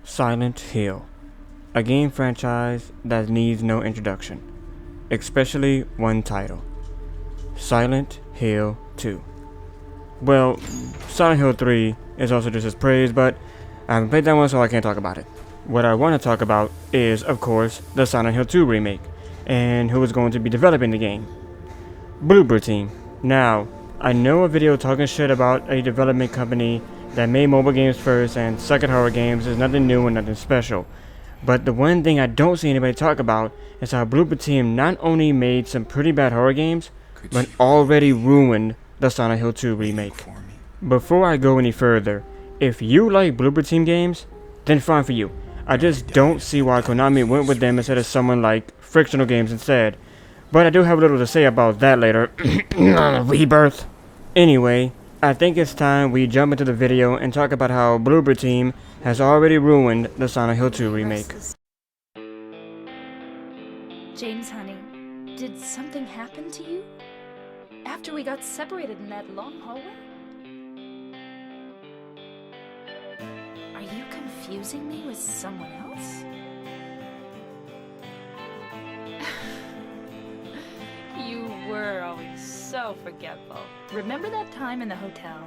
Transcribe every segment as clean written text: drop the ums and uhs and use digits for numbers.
Silent Hill, a game franchise that needs no introduction, especially one title, Silent Hill 2. Well, Silent Hill 3 is also just as praised, but I haven't played that one, so I can't talk about it. What I want to talk about is, of course, the Silent Hill 2 remake, and who is going to be developing the game. Bloober team. Now, I know a video talking shit about a development company that made mobile games first and suck at horror games is nothing new and nothing special. But the one thing I don't see anybody talk about is how Bloober team not only made some pretty bad horror games, but already ruined the Silent Hill 2 remake. Before I go any further, if you like Bloober team games, then fine for you. I just don't see why Konami went with them instead of someone like Frictional Games instead. But I do have a little to say about that later. Rebirth. Anyway, I think it's time we jump into the video and talk about how Bloober team has already ruined the Silent Hill 2 remake. James, honey, did something happen to you? After we got separated in that long hallway? Are you confusing me with someone else? You were always so forgetful. Remember that time in the hotel?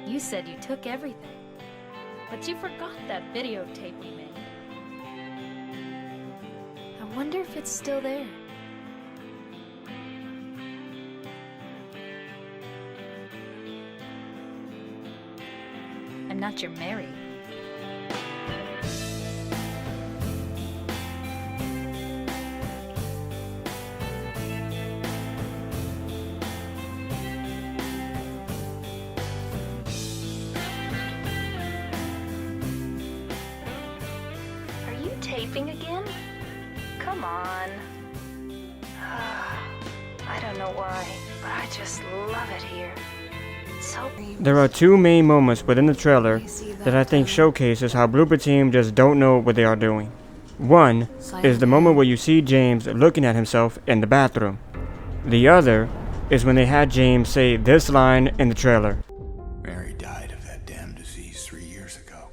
You said you took everything, but you forgot that videotape we made. I wonder if it's still there. I'm not your Mary. Taping again? Come on. I don't know why, but I just love it here. So there are two main moments within the trailer that I think showcases how Bloober team just don't know what they are doing. One is the moment where you see James looking at himself in the bathroom. The other is when they had James say this line in the trailer. Mary died of that damn disease 3 years ago.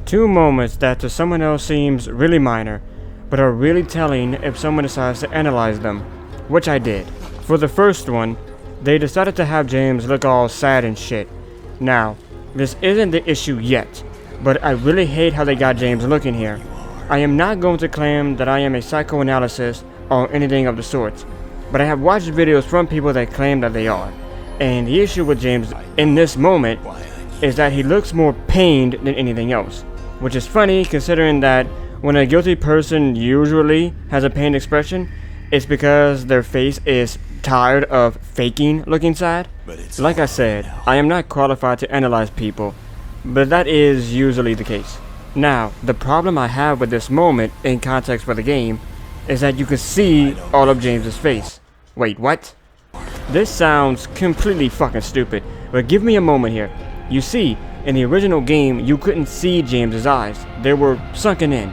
Two moments that to someone else seems really minor, but are really telling if someone decides to analyze them, which I did. For the first one, they decided to have James look all sad and shit. Now, this isn't the issue yet, but I really hate how they got James looking here. I am not going to claim that I am a psychoanalyst or anything of the sort, but I have watched videos from people that claim that they are. And the issue with James in this moment is that he looks more pained than anything else. Which is funny considering that when a guilty person usually has a pained expression, it's because their face is tired of faking looking sad. Like I said, I am not qualified to analyze people, but that is usually the case. Now, the problem I have with this moment in context for the game is that you can see all of James's face. Wait, what? This sounds completely fucking stupid, but give me a moment here. You see, in the original game, you couldn't see James's eyes. They were sunken in.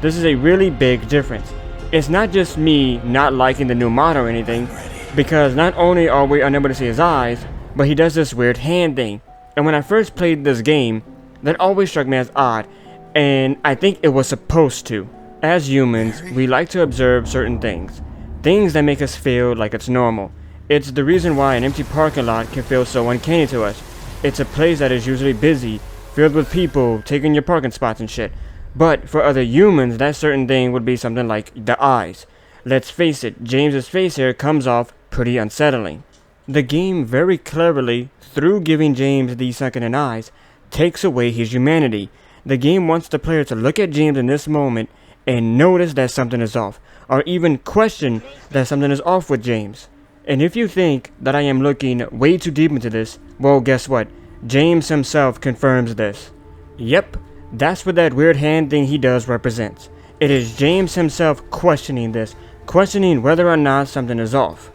This is a really big difference. It's not just me not liking the new mod or anything, because not only are we unable to see his eyes, but he does this weird hand thing. And when I first played this game, that always struck me as odd, and I think it was supposed to. As humans, we like to observe certain things that make us feel like it's normal. It's the reason why an empty parking lot can feel so uncanny to us. It's a place that is usually busy, filled with people taking your parking spots and shit. But for other humans, that certain thing would be something like the eyes. Let's face it, James's face here comes off pretty unsettling. The game very cleverly, through giving James these sunken-in eyes, takes away his humanity. The game wants the player to look at James in this moment and notice that something is off, or even question that something is off with James. And if you think that I am looking way too deep into this, well, guess what? James himself confirms this. Yep, that's what that weird hand thing he does represents. It is James himself questioning this, questioning whether or not something is off.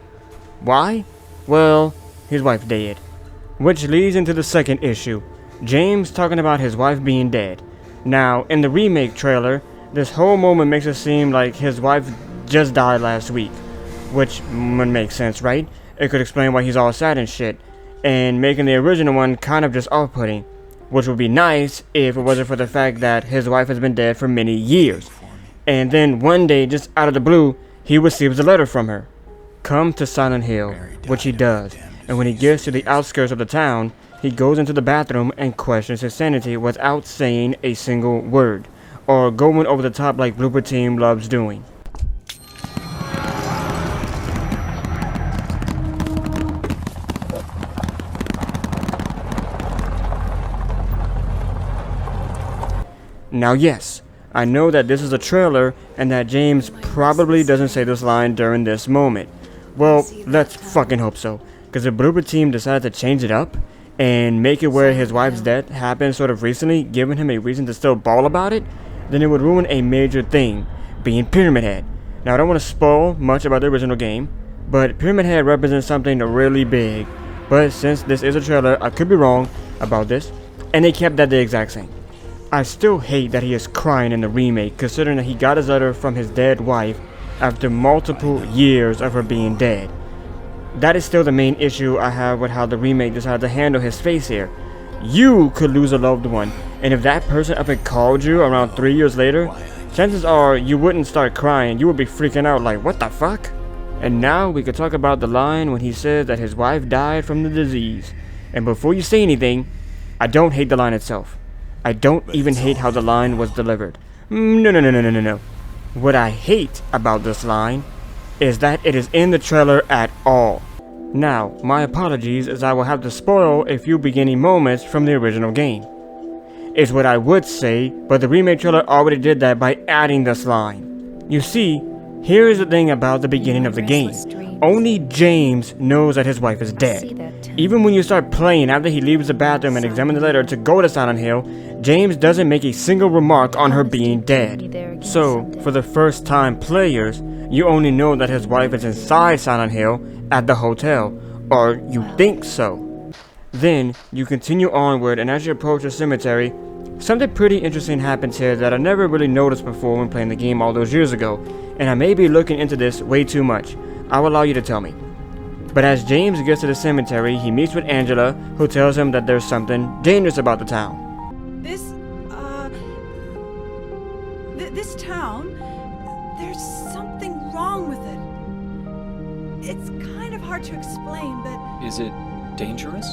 Why? Well, his wife dead. Which leads into the second issue, James talking about his wife being dead. Now, in the remake trailer, this whole moment makes it seem like his wife just died last week. Which would make sense, right? It could explain why he's all sad and shit, and making the original one kind of just off-putting. which would be nice if it wasn't for the fact that his wife has been dead for many years. And then one day, just out of the blue, he receives a letter from her. Come to Silent Hill, which he does. And when he gets to the outskirts of the town, he goes into the bathroom and questions his sanity without saying a single word, or going over the top like Bloober team loves doing. Now yes, I know that this is a trailer and that James probably doesn't say this line during this moment. Well, let's fucking hope so, because the Bloober team decided to change it up and make it where his wife's death happened sort of recently, giving him a reason to still bawl about it, then it would ruin a major thing, being Pyramid Head. Now I don't want to spoil much about the original game, but Pyramid Head represents something really big, but since this is a trailer, I could be wrong about this, and they kept that the exact same. I still hate that he is crying in the remake, considering that he got his letter from his dead wife after multiple years of her being dead. That is still the main issue I have with how the remake decided to handle his face here. You could lose a loved one, and if that person up and called you around 3 years later, chances are you wouldn't start crying, you would be freaking out like, what the fuck? And now we could talk about the line when he says that his wife died from the disease. And before you say anything, I don't hate the line itself. I don't even hate how the line was delivered. No. What I hate about this line is that it is in the trailer at all. Now, my apologies as I will have to spoil a few beginning moments from the original game. Is what I would say, but the remake trailer already did that by adding this line. You see, here is the thing about the beginning of the game. Only James knows that his wife is dead. Even when you start playing after he leaves the bathroom and examines the letter to go to Silent Hill, James doesn't make a single remark on her being dead. So, for the first time players, you only know that his wife is inside Silent Hill at the hotel, or you think so. Then, you continue onward, and as you approach the cemetery, something pretty interesting happens here that I never really noticed before when playing the game all those years ago, and I may be looking into this way too much. I will allow you to tell me. But as James gets to the cemetery, he meets with Angela, who tells him that there's something dangerous about the town. This town, there's something wrong with it. It's kind of hard to explain, but... Is it dangerous?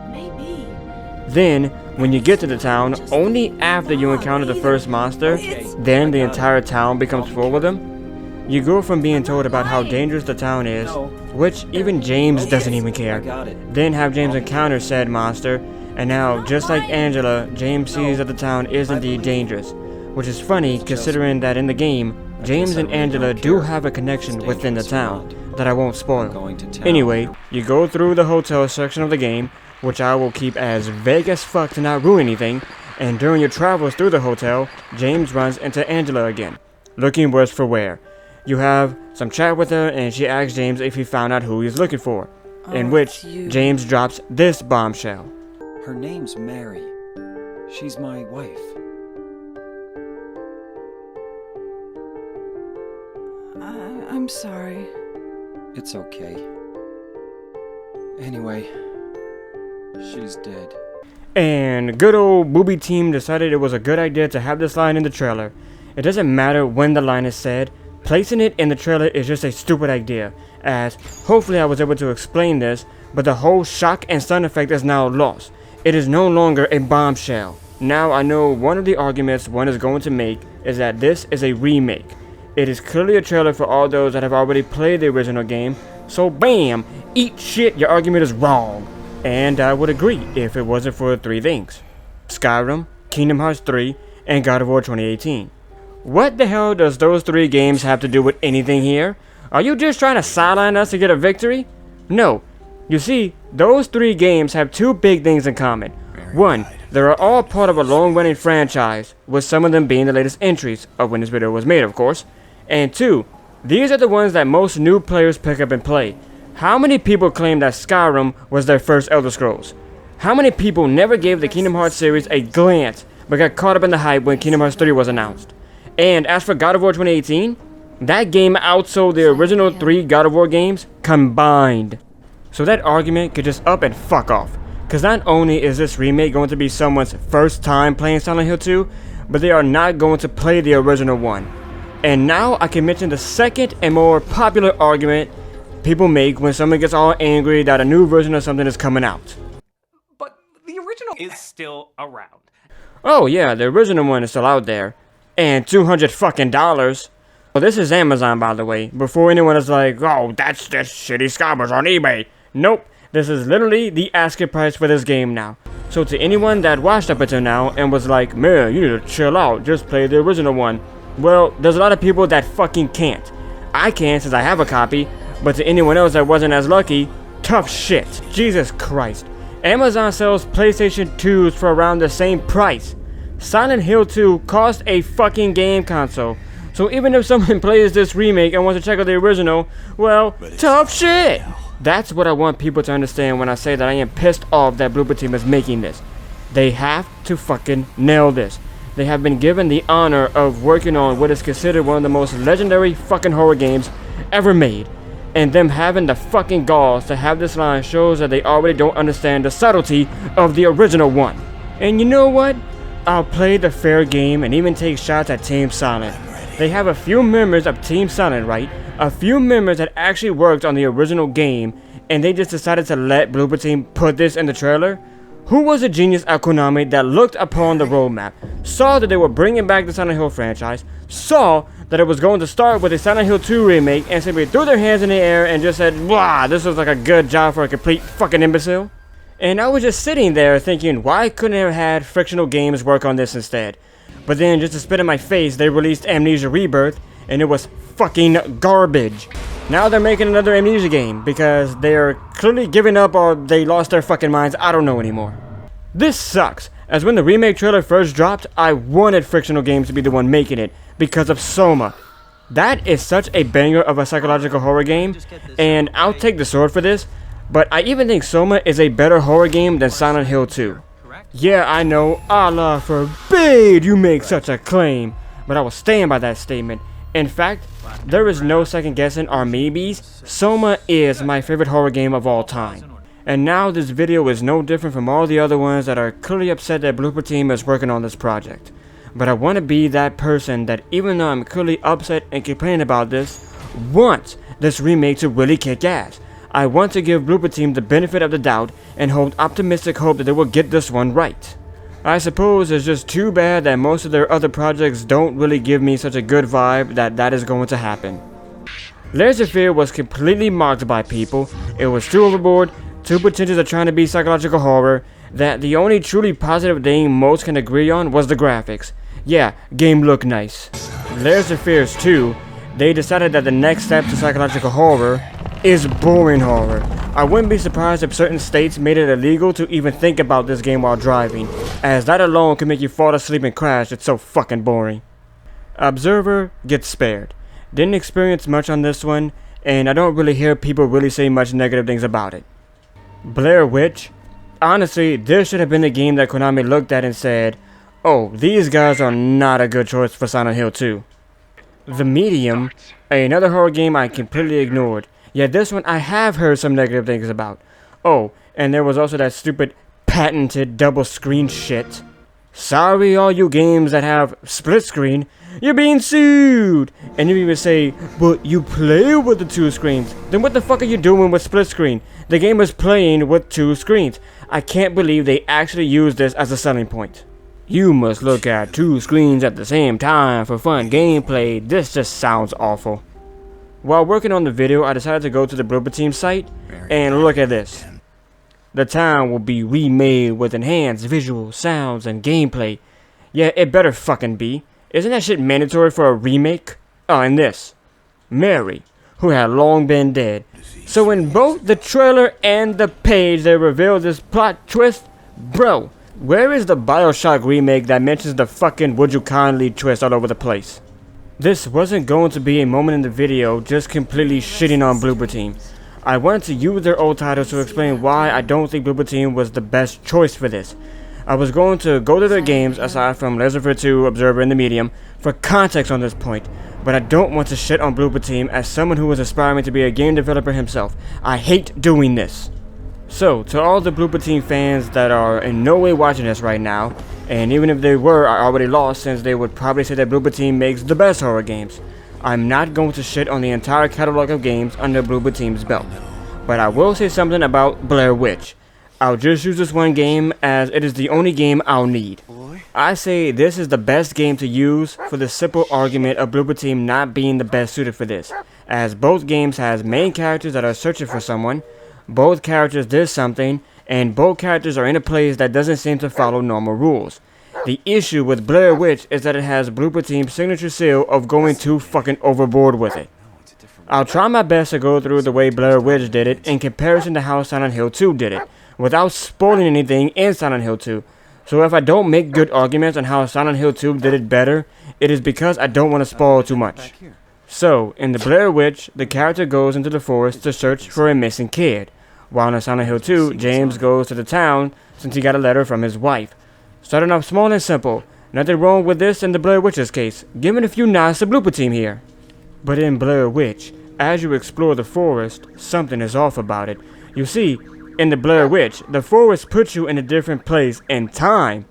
Maybe. Then, when you get to the town, only after you encounter the first monster, then the entire town becomes full with them. You go from being told about how dangerous the town is, which even James doesn't even care, then have James encounter said monster, and now, just like Angela, James sees that the town is indeed dangerous, which is funny considering that in the game, James and Angela do have a connection within the town that I won't spoil. Anyway, you go through the hotel section of the game, which I will keep as vague as fuck to not ruin anything, and during your travels through the hotel, James runs into Angela again, looking worse for wear. You have some chat with her, and she asks James if he found out who he's looking for, in which James drops this bombshell. Her name's Mary. She's my wife. I'm sorry. It's okay. Anyway, she's dead. And good old Booby team decided it was a good idea to have this line in the trailer. It doesn't matter when the line is said, placing it in the trailer is just a stupid idea, as hopefully I was able to explain this, but the whole shock and stun effect is now lost. It is no longer a bombshell. Now I know one of the arguments one is going to make is that this is a remake. It is clearly a trailer for all those that have already played the original game, so bam, eat shit, your argument is wrong. And I would agree if it wasn't for three things: Skyrim, Kingdom Hearts 3, and God of War 2018. What the hell does those three games have to do with anything here? Are you just trying to sideline us to get a victory? No. You see, those three games have two big things in common. One, they are all part of a long-running franchise, with some of them being the latest entries of when this video was made, of course. And two, these are the ones that most new players pick up and play. How many people claim that Skyrim was their first Elder Scrolls? How many people never gave the Kingdom Hearts series a glance, but got caught up in the hype when Kingdom Hearts 3 was announced? And as for God of War 2018, that game outsold the original 3 God of War games combined. So that argument could just up and fuck off, Because not only is this remake going to be someone's first time playing Silent Hill 2, but they are not going to play the original one. And now I can mention the second and more popular argument people make when someone gets all angry that a new version of something is coming out. But the original is still around. Oh yeah, the original one is still out there. And $200 fucking dollars. Well, this is Amazon, by the way, before anyone is like, oh, that's just shitty scammers on eBay. Nope, this is literally the asking price for this game now. So to anyone that watched up until now and was like, man, you need to chill out, just play the original one. Well, there's a lot of people that fucking can't. I can since I have a copy, but to anyone else that wasn't as lucky, tough shit. Jesus Christ. Amazon sells PlayStation 2s for around the same price. Silent Hill 2 cost a fucking game console. So even if someone plays this remake and wants to check out the original, well, tough shit. That's what I want people to understand when I say that I am pissed off that Bloober Team is making this. They have to fucking nail this. They have been given the honor of working on what is considered one of the most legendary fucking horror games ever made. And them having the fucking balls to have this line shows that they already don't understand the subtlety of the original one. And you know what? I'll play the fair game and even take shots at Team Silent. They have a few members of Team Silent, right? A few members that actually worked on the original game, and they just decided to let Bloober Team put this in the trailer? Who was a genius at Konami that looked upon the roadmap, saw that they were bringing back the Silent Hill franchise, saw that it was going to start with a Silent Hill 2 remake, and simply threw their hands in the air and just said, wow, this was like a good job for a complete fucking imbecile? And I was just sitting there thinking, why couldn't they have had Frictional Games work on this instead? But then, just to spit in my face, they released Amnesia Rebirth, and it was fucking garbage. Now they're making another Amnesia game, because they are clearly giving up or they lost their fucking minds, I don't know anymore. This sucks, as when the remake trailer first dropped, I wanted Frictional Games to be the one making it, because of Soma. That is such a banger of a psychological horror game, and I'll take the sword for this, but I even think Soma is a better horror game than Silent Hill 2. Yeah, I know, Allah forbid you make such a claim, but I will stand by that statement. In fact, there is no second guessing or maybes, Soma is my favorite horror game of all time. And now this video is no different from all the other ones that are clearly upset that Bloober Team is working on this project. But I want to be that person that, even though I'm clearly upset and complaining about this, wants this remake to really kick ass. I want to give Bloober Team the benefit of the doubt and hold optimistic hope that they will get this one right. I suppose it's just too bad that most of their other projects don't really give me such a good vibe that is going to happen. Layers of Fear was completely mocked by people. It was too overboard, too pretentious of trying to be psychological horror, that the only truly positive thing most can agree on was the graphics. Yeah, game looked nice. Layers of Fear 2, they decided that the next step to psychological horror is boring horror. I wouldn't be surprised if certain states made it illegal to even think about this game while driving, as that alone could make you fall asleep and crash, it's so fucking boring. Observer gets spared. Didn't experience much on this one, and I don't really hear people really say much negative things about it. Blair Witch, honestly, this should have been the game that Konami looked at and said, oh, these guys are not a good choice for Silent Hill 2. The Medium, another horror game I completely ignored. Yet this one I have heard some negative things about. Oh, and there was also that stupid patented double screen shit. Sorry all you games that have split screen, you're being sued! And you even say, but you play with the two screens. Then what the fuck are you doing with split screen? The game is playing with two screens. I can't believe they actually used this as a selling point. You must look at two screens at the same time for fun gameplay. This just sounds awful. While working on the video, I decided to go to the Bloober Team site and look at this. The town will be remade with enhanced visuals, sounds, and gameplay. Yeah, it better fucking be. Isn't that shit mandatory for a remake? Oh, and this. Mary, who had long been dead. So in both the trailer and the page, they reveal this plot twist. Bro, where is the BioShock remake that mentions the fucking would you kindly twist all over the place? This wasn't going to be a moment in the video just completely shitting on Bloober Team. I wanted to use their old titles to explain why I don't think Bloober Team was the best choice for this. I was going to go to their games, aside from Layers of Fear 2, Observer, and The Medium, for context on this point, but I don't want to shit on Bloober Team as someone who was aspiring to be a game developer himself. I hate doing this. So, to all the Bloober Team fans that are in no way watching this right now, and even if they were, are already lost since they would probably say that Bloober Team makes the best horror games. I'm not going to shit on the entire catalog of games under Bloober Team's belt. But I will say something about Blair Witch. I'll just use this one game as it is the only game I'll need. I say this is the best game to use for the simple argument of Bloober Team not being the best suited for this, as both games has main characters that are searching for someone, both characters did something, and both characters are in a place that doesn't seem to follow normal rules. The issue with Blair Witch is that it has Bloober Team's signature seal of going too fucking overboard with it. I'll try my best to go through the way Blair Witch did it in comparison to how Silent Hill 2 did it, without spoiling anything in Silent Hill 2. So if I don't make good arguments on how Silent Hill 2 did it better, it is because I don't want to spoil too much. So, in the Blair Witch, the character goes into the forest to search for a missing kid, while in Silent Hill 2, James goes to the town since he got a letter from his wife. Starting off small and simple, nothing wrong with this in the Blair Witch's case, giving a few nods to Bloober Team here. But in Blair Witch, as you explore the forest, something is off about it. You see, in the Blair Witch, the forest puts you in a different place and time.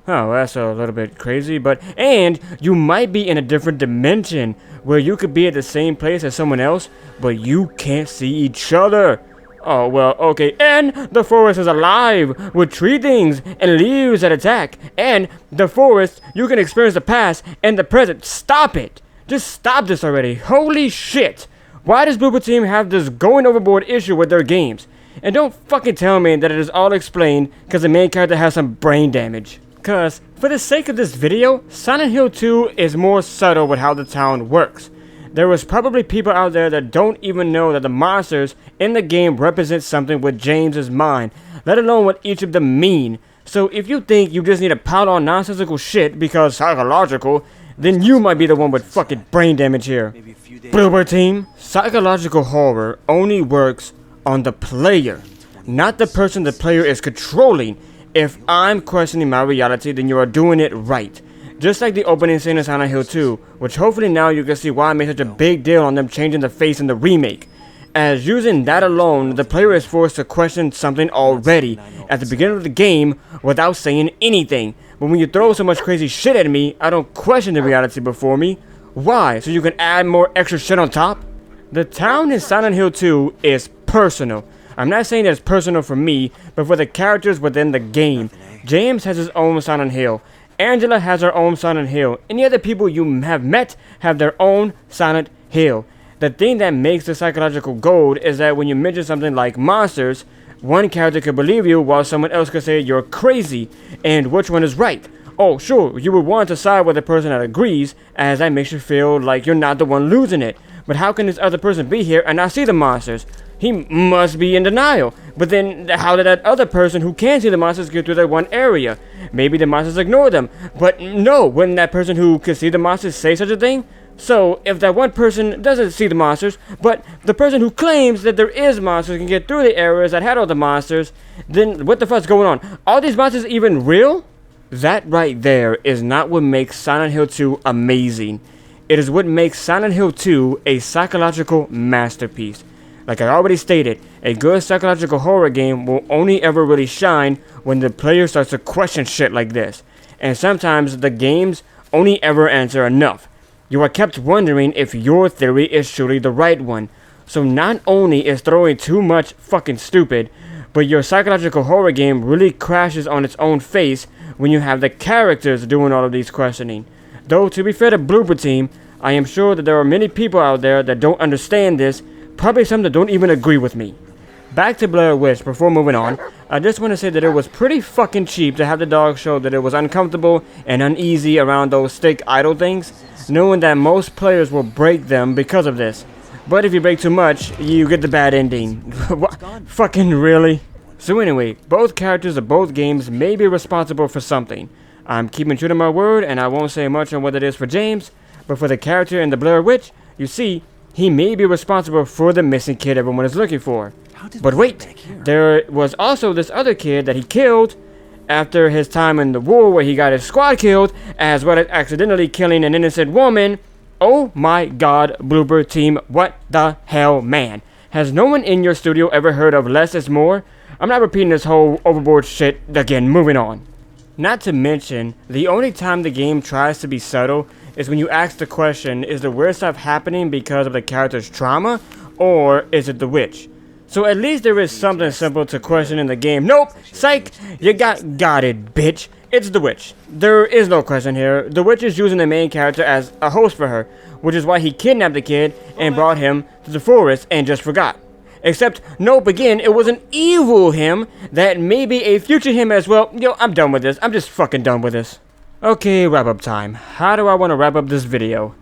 Oh, that's a little bit crazy, and you might be in a different dimension, where you could be at the same place as someone else, but you can't see each other. Oh, well, okay, and the forest is alive, with tree things and leaves that attack, and the forest, you can experience the past and the present. Stop it! Just stop this already. Holy shit! Why does Bloober Team have this going overboard issue with their games? And don't fucking tell me that it is all explained because the main character has some brain damage. Cause, for the sake of this video, Silent Hill 2 is more subtle with how the town works. There was probably people out there that don't even know that the monsters in the game represent something with James's mind, let alone what each of them mean. So if you think you just need to pile on nonsensical shit because psychological, then you might be the one with fucking brain damage here. Bloober Team, psychological horror only works on the player, not the person the player is controlling. If I'm questioning my reality, then you are doing it right. Just like the opening scene in Silent Hill 2, which hopefully now you can see why I made such a big deal on them changing the face in the remake. As using that alone, the player is forced to question something already at the beginning of the game without saying anything. But when you throw so much crazy shit at me, I don't question the reality before me. Why? So you can add more extra shit on top? The town in Silent Hill 2 is personal. I'm not saying that it's personal for me, but for the characters within the game. James has his own Silent Hill. Angela has her own Silent Hill. Any other people you have met have their own Silent Hill. The thing that makes the psychological gold is that when you mention something like monsters, one character could believe you while someone else could say you're crazy. And which one is right? Oh, sure, you would want to side with the person that agrees, as that makes you feel like you're not the one losing it. But how can this other person be here and not see the monsters? He must be in denial. But then how did that other person who can see the monsters get through that one area? Maybe the monsters ignore them. But no, wouldn't that person who can see the monsters say such a thing? So, if that one person doesn't see the monsters, but the person who claims that there is monsters can get through the areas that had all the monsters, then what the fuck's going on? Are these monsters even real? That right there is not what makes Silent Hill 2 amazing. It is what makes Silent Hill 2 a psychological masterpiece. Like I already stated, a good psychological horror game will only ever really shine when the player starts to question shit like this. And sometimes the games only ever answer enough. You are kept wondering if your theory is truly the right one. So not only is throwing too much fucking stupid, but your psychological horror game really crashes on its own face when you have the characters doing all of these questioning. Though to be fair to Bloober Team, I am sure that there are many people out there that don't understand this, probably some that don't even agree with me. Back to Blair Witch before moving on, I just want to say that it was pretty fucking cheap to have the dog show that it was uncomfortable and uneasy around those stick idle things, knowing that most players will break them because of this. But if you break too much, you get the bad ending. What? Fucking really? So anyway, both characters of both games may be responsible for something. I'm keeping true to my word and I won't say much on what it is for James, but for the character in the Blair Witch, you see, he may be responsible for the missing kid everyone is looking for. But wait, there was also this other kid that he killed after his time in the war where he got his squad killed, as well as accidentally killing an innocent woman. Oh my god, Bloober Team, what the hell, man? Has no one in your studio ever heard of less is more? I'm not repeating this whole overboard shit again. Moving on. Not to mention, the only time the game tries to be subtle is when you ask the question, is the weird stuff happening because of the character's trauma, or is it the witch? So at least there is something simple to question in the game. Nope! Psych! You got it, bitch. It's the witch. There is no question here. The witch is using the main character as a host for her, which is why he kidnapped the kid and brought him to the forest and just forgot. Except, nope, again, it was an evil him that may be a future him as well. Yo, I'm done with this. I'm just fucking done with this. Okay, wrap up time. How do I want to wrap up this video?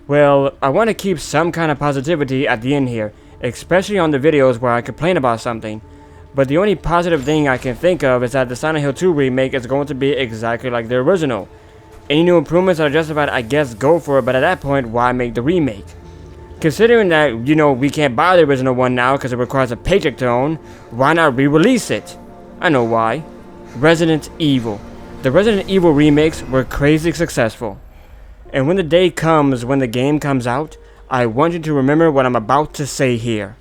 Well, I want to keep some kind of positivity at the end here, especially on the videos where I complain about something. But the only positive thing I can think of is that the Silent Hill 2 remake is going to be exactly like the original. Any new improvements that are justified, I guess go for it, but at that point, why make the remake? Considering that, you know, we can't buy the original one now because it requires a paycheck to own, why not re-release it? I know why. Resident Evil. The Resident Evil remakes were crazy successful. And when the day comes when the game comes out, I want you to remember what I'm about to say here.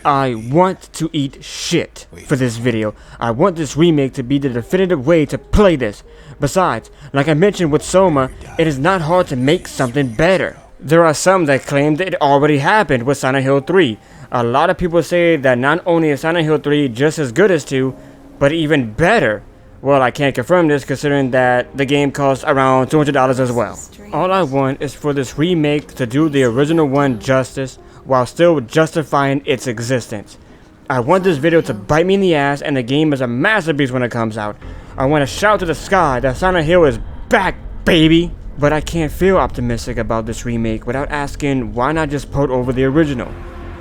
I want to eat shit for this video. I want this remake to be the definitive way to play this. Besides, like I mentioned with Soma, it is not hard to make something better. There are some that claim that it already happened with Silent Hill 3. A lot of people say that not only is Silent Hill 3 just as good as 2, but even better. Well, I can't confirm this considering that the game costs around $200 as well. All I want is for this remake to do the original one justice while still justifying its existence. I want this video to bite me in the ass and the game is a masterpiece when it comes out. I want to shout to the sky that Silent Hill is back, baby! But I can't feel optimistic about this remake without asking why not just port over the original.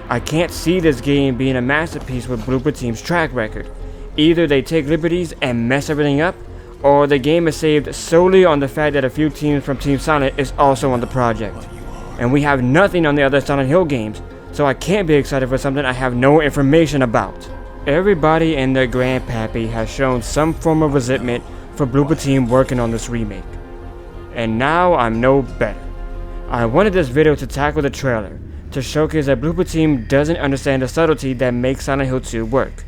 I can't see this game being a masterpiece with Bloober Team's track record. Either they take liberties and mess everything up, or the game is saved solely on the fact that a few teams from Team Silent is also on the project. And we have nothing on the other Silent Hill games, so I can't be excited for something I have no information about. Everybody and their grandpappy has shown some form of resentment for Bloober Team working on this remake. And now I'm no better. I wanted this video to tackle the trailer, to showcase that Bloober Team doesn't understand the subtlety that makes Silent Hill 2 work.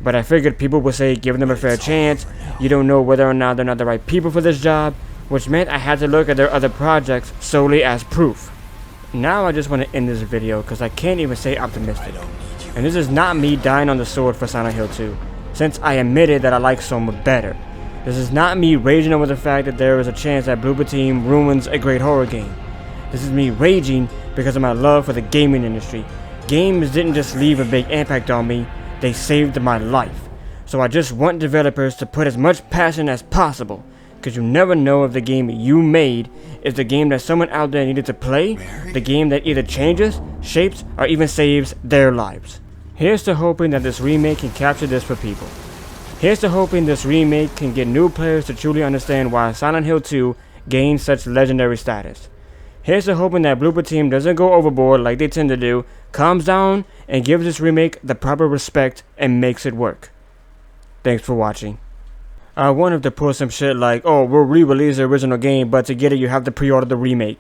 But I figured people would say give them a fair chance, you don't know whether or not they're not the right people for this job, which meant I had to look at their other projects solely as proof. Now I just want to end this video because I can't even say optimistic. And this is not me dying on the sword for Silent Hill 2, since I admitted that I like Soma better. This is not me raging over the fact that there is a chance that Bloober Team ruins a great horror game. This is me raging because of my love for the gaming industry. Games didn't just leave a big impact on me, they saved my life. So I just want developers to put as much passion as possible, because you never know if the game you made is the game that someone out there needed to play, the game that either changes, shapes, or even saves their lives. Here's to hoping that this remake can capture this for people. Here's to hoping this remake can get new players to truly understand why Silent Hill 2 gained such legendary status. Here's to hoping that Bloober Team doesn't go overboard like they tend to do, calms down, and gives this remake the proper respect and makes it work. Thanks for watching. I wanted to pull some shit like, oh, we'll re-release the original game, but to get it you have to pre-order the remake.